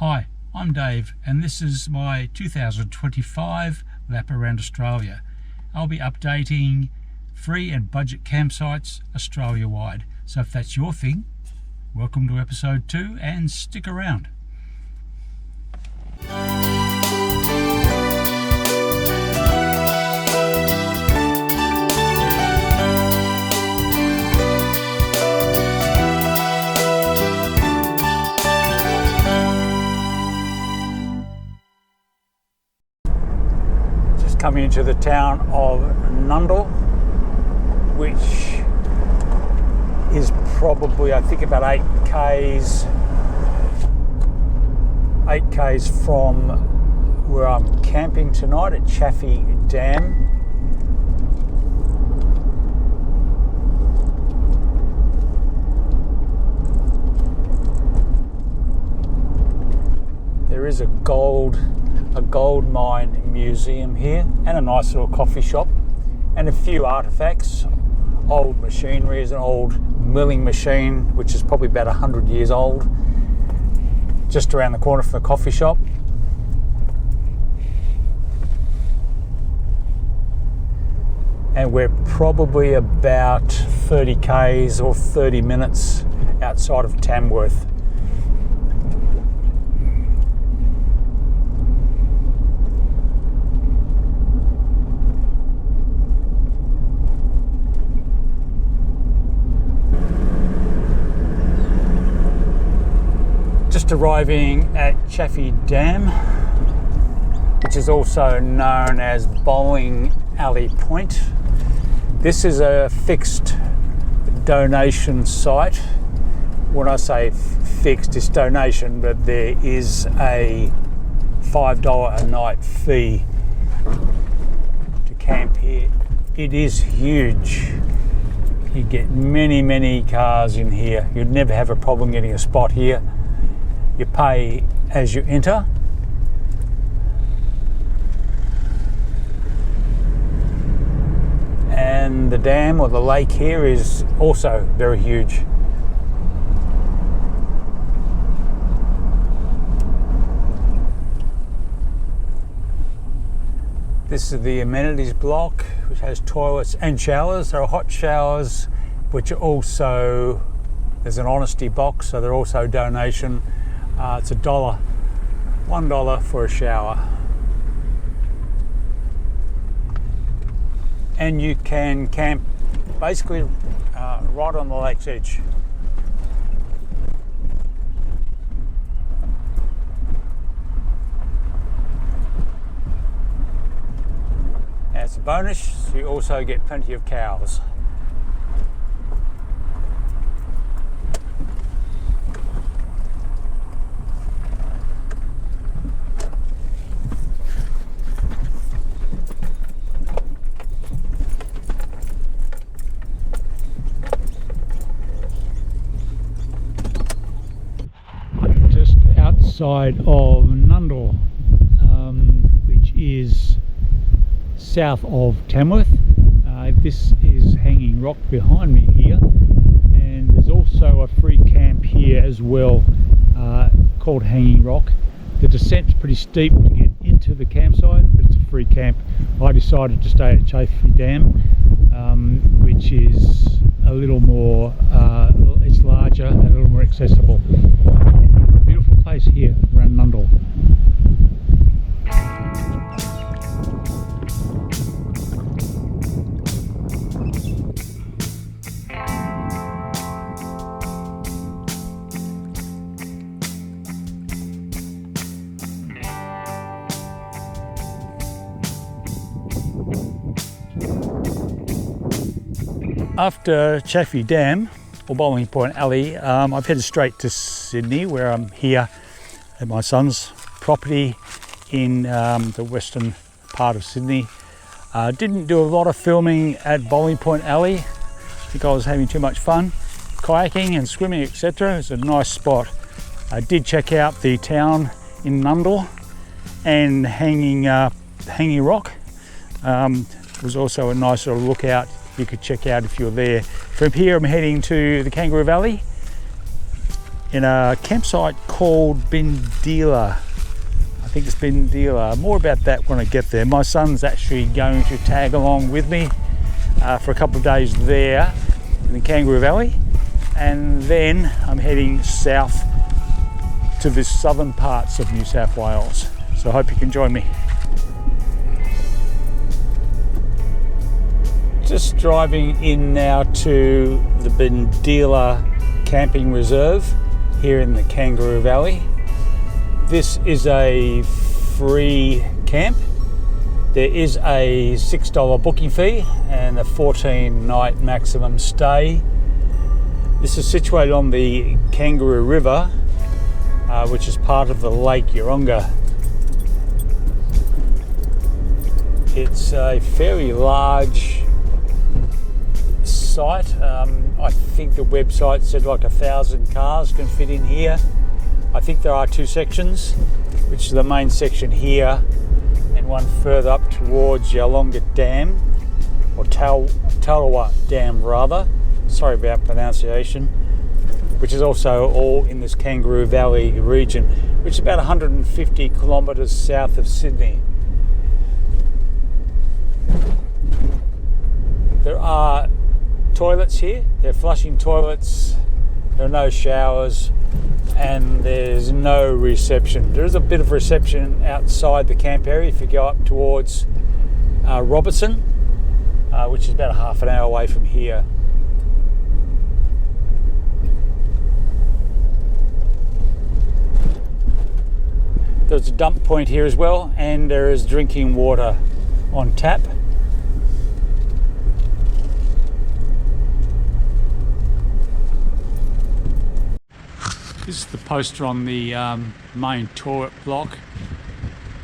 Hi, I'm Dave and this is my 2025 lap around Australia. I'll be updating free and budget campsites Australia-wide. So if that's your thing, welcome to episode 2 and stick around. Coming into the town of Nundle, which is probably, I think, about 8 k's from where I'm camping tonight at Chaffey Dam. There is a gold mine museum here and a nice little coffee shop and a few artifacts, old machinery. Is an old milling machine which is probably about 100 years old, just around the corner from the coffee shop. And we're probably about 30 k's or 30 minutes outside of Tamworth. Just arriving at Chaffey Dam, which is also known as Bowling Alley Point. This is a fixed donation site. When I say fixed, it's donation, but there is a $5 a night fee to camp here. It is huge. You get many cars in here. You'd never have a problem getting a spot here. You pay as you enter. And the dam or the lake here is also very huge. This is the amenities block, which has toilets and showers. There are hot showers, which are also, there's an honesty box, so they're also donation. It's $1 for a shower. And you can camp basically right on the lake's edge. As a bonus, you also get plenty of cows. Side of Nundle, which is south of Tamworth. This is Hanging Rock behind me here, and there's also a free camp here as well, called Hanging Rock. The descent's pretty steep to get into the campsite, but it's a free camp. I decided to stay at Chaffey Dam, which is a little more, it's larger and a little more accessible. Beautiful place here around Nundle. After Chaffey Dam or Bowling Point Alley, I've headed straight to Sydney, where I'm here at my son's property in the western part of Sydney. Didn't do a lot of filming at Bowling Point Alley. I think I was having too much fun kayaking and swimming, etc. It's a nice spot. I did check out the town in Nundle and Hanging Rock. It was also a nice little lookout you could check out if you're there. From here I'm heading to the Kangaroo Valley, in a campsite called Bindila. I think it's Bindila. More about that when I get there. My son's actually going to tag along with me for a couple of days there in the Kangaroo Valley, and then I'm heading south to the southern parts of New South Wales. So I hope you can join me. Just driving in now to the Bindila Camping Reserve here in the Kangaroo Valley. This is a free camp. There is a $6 booking fee and a 14-night maximum stay. This is situated on the Kangaroo River, which is part of the Lake Yeronga. It's a fairly large site. I think the website said like 1,000 cars can fit in here. I think there are two sections, which is the main section here and one further up towards Yeronga Dam, or Tarawa Dam rather. Sorry about pronunciation. Which is also all in this Kangaroo Valley region, which is about 150 kilometres south of Sydney. There are toilets here. They're flushing toilets. There are no showers, and there's no reception. There is a bit of reception outside the camp area if you go up towards Robertson, which is about a half an hour away from here. There's a dump point here as well, and there is drinking water on tap. This is the poster on the main toilet block.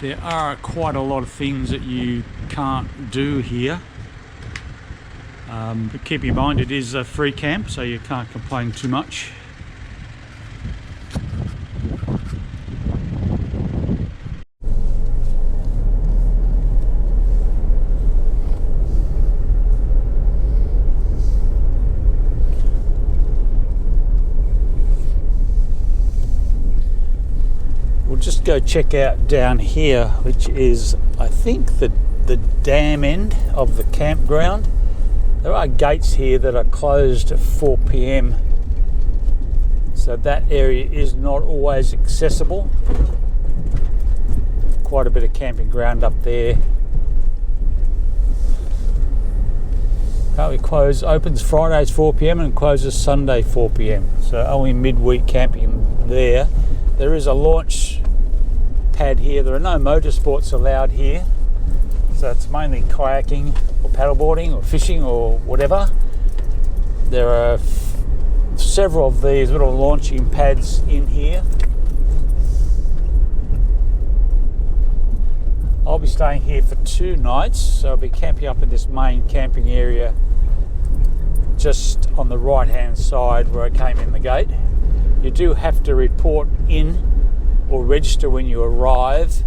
There are quite a lot of things that you can't do here. But keep in mind it is a free camp, so you can't complain too much. Just go check out down here, which is I think the dam end of the campground. There are gates here that are closed at 4 p.m, so that area is not always accessible. Quite a bit of camping ground up there. Apparently opens Fridays 4 p.m. and closes Sunday 4 p.m, so only midweek camping there. There is a launch pad here. There are no motorsports allowed here, so it's mainly kayaking or paddleboarding or fishing or whatever. There are several of these little launching pads in here. I'll be staying here for 2 nights, so I'll be camping up in this main camping area just on the right hand side where I came in the gate. You do have to report in or register when you arrive,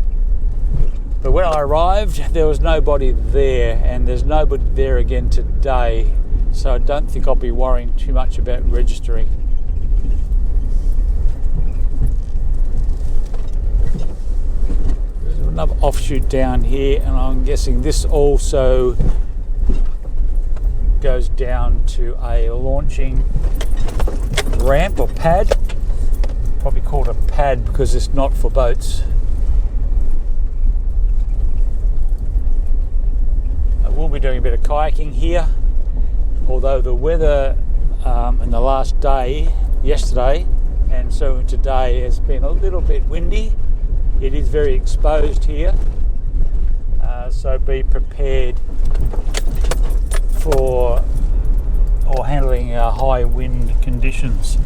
but when I arrived there was nobody there, and there's nobody there again today, so I don't think I'll be worrying too much about registering. There's another offshoot down here, and I'm guessing this also goes down to a launching ramp or pad. Probably called a pad because it's not for boats. I will be doing a bit of kayaking here, although the weather in the last day, yesterday and so today, has been a little bit windy. It is very exposed here, so be prepared for or handling high wind conditions.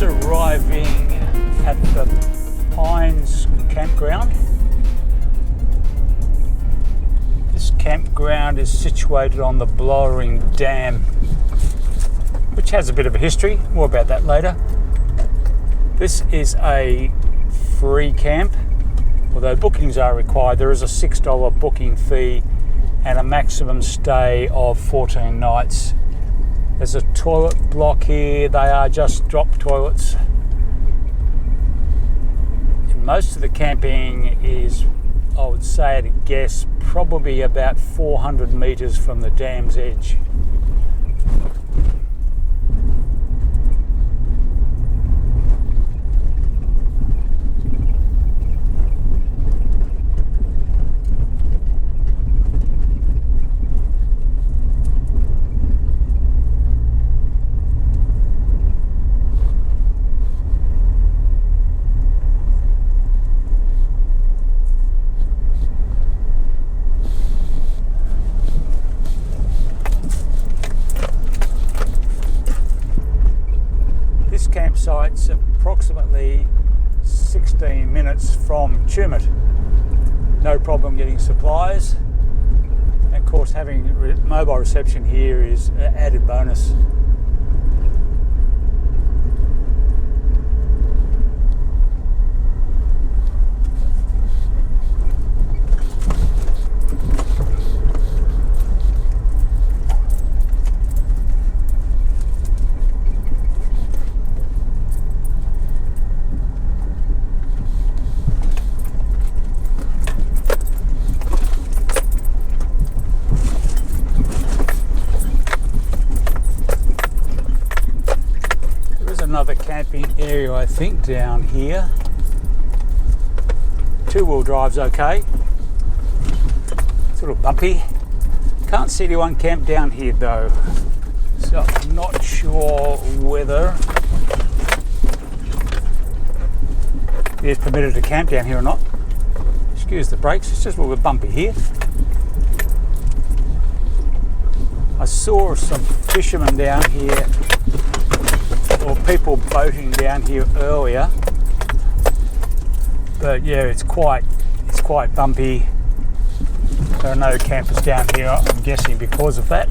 arriving at the Pines campground. This campground is situated on the Blowering Dam, which has a bit of a history. More about that later. This is a free camp, although bookings are required. There is a $6 booking fee and a maximum stay of 14 nights. There's a toilet block here. They are just drop toilets. And most of the camping is, I would say at a guess, probably about 400 metres from the dam's edge. Campsite's approximately 16 minutes from Tumut. No problem getting supplies. And of course, having mobile reception here is an added bonus. Another camping area, I think, down here. Two-wheel drive's okay. It's a little bumpy. Can't see anyone camp down here though, so I'm not sure whether it is permitted to camp down here or not. Excuse the brakes, it's just a little bit bumpy here. I saw some fishermen down here, or people boating down here earlier, but yeah, it's quite bumpy. There are no campers down here, I'm guessing because of that.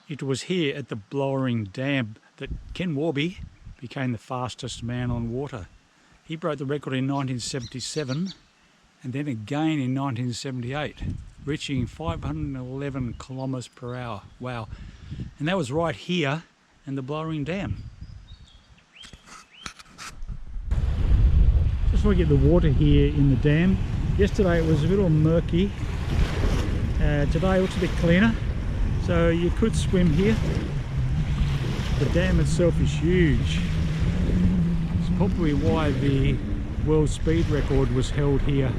It was here at the Blowering Dam that Ken Warby became the fastest man on water. He broke the record in 1977 and then again in 1978, reaching 511 kilometres per hour. Wow. And that was right here in the Blowering Dam. Just want to get the water here in the dam. Yesterday it was a little murky. Today it looks a bit cleaner. So you could swim here. The dam itself is huge. It's probably why the world speed record was held here.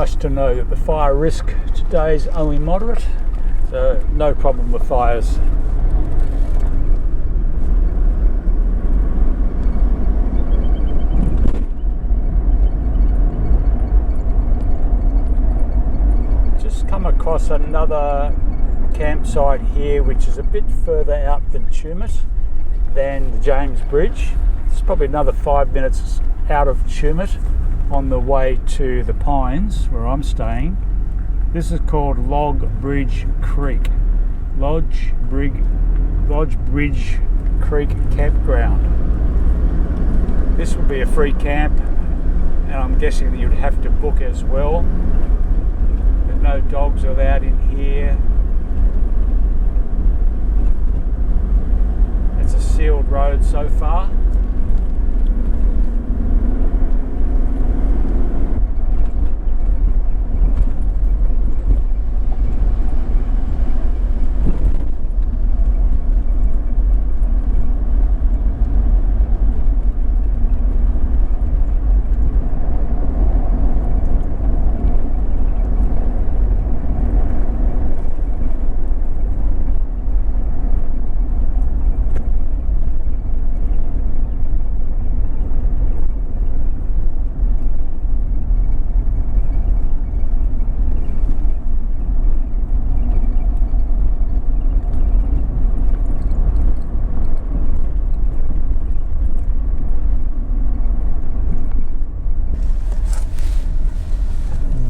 nice to know that the fire risk today is only moderate, so no problem with fires. Just come across another campsite here which is a bit further out than Tumut than the James Bridge. It's probably another 5 minutes out of Tumut on the way to the Pines where I'm staying. This is called Lodge Bridge Creek. Lodge Bridge Creek Campground. This would be a free camp, and I'm guessing that you'd have to book as well. There's no dogs allowed in here. It's a sealed road so far.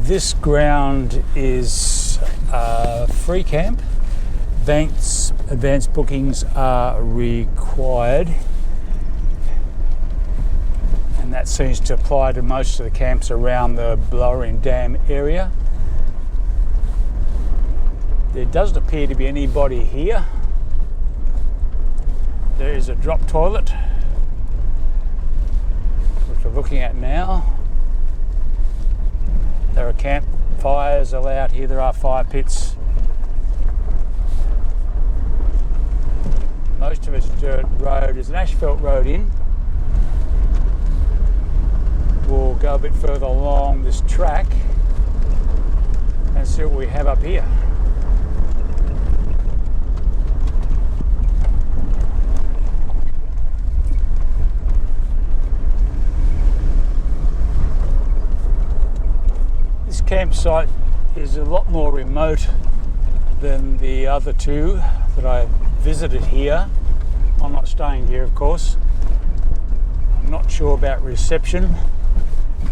This ground is a free camp. Advanced bookings are required, and that seems to apply to most of the camps around the Blowering Dam area. There doesn't appear to be anybody here. There is a drop toilet, which we're looking at now. There are campfires allowed here. There are fire pits. Most of it's dirt road. There's an asphalt road in. We'll go a bit further along this track and see what we have up here. Campsite is a lot more remote than the other two that I visited here. I'm not staying here, of course. I'm not sure about reception,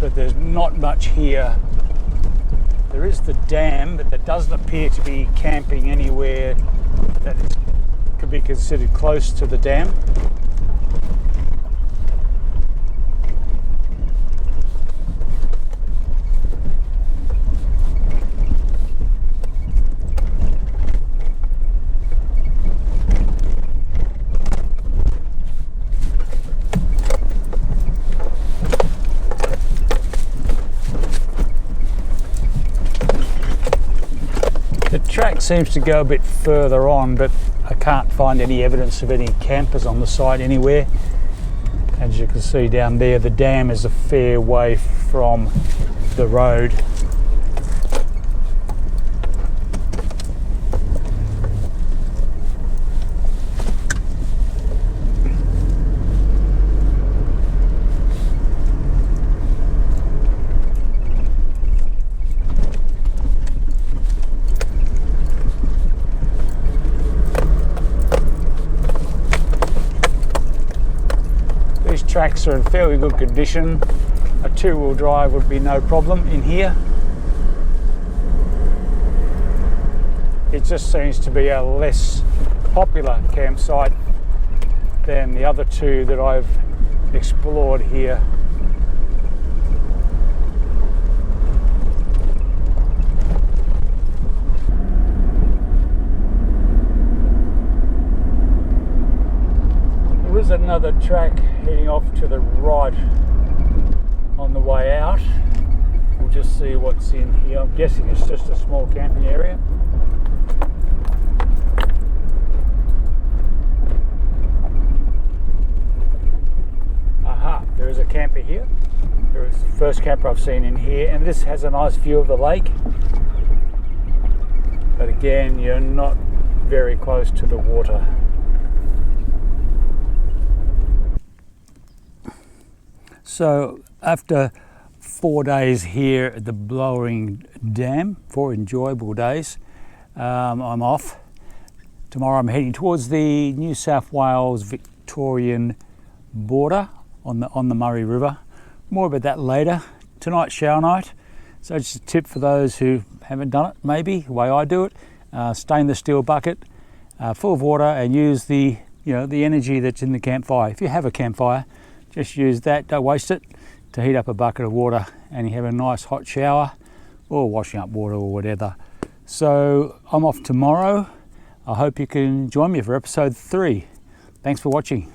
but there's not much here. There is the dam, but there doesn't appear to be camping anywhere that could be considered close to the dam. The track seems to go a bit further on, but I can't find any evidence of any campers on the site anywhere. As you can see down there, the dam is a fair way from the road. Tracks are in fairly good condition. A two-wheel drive would be no problem in here. It just seems to be a less popular campsite than the other two that I've explored here. There is another track heading off to the right on the way out. We'll just see what's in here. I'm guessing it's just a small camping area. Aha, there is a camper here. There is first camper I've seen in here, and this has a nice view of the lake. But again, you're not very close to the water. So after 4 days here at the Blowering Dam, 4 enjoyable days, I'm off. Tomorrow I'm heading towards the New South Wales Victorian border on the Murray River. More about that later. Tonight's shower night. So just a tip for those who haven't done it, maybe the way I do it. Stainless steel bucket full of water, and use the energy that's in the campfire. If you have a campfire, just use that, don't waste it, to heat up a bucket of water, and you have a nice hot shower or washing up water or whatever. So I'm off tomorrow. I hope you can join me for episode 3. Thanks for watching.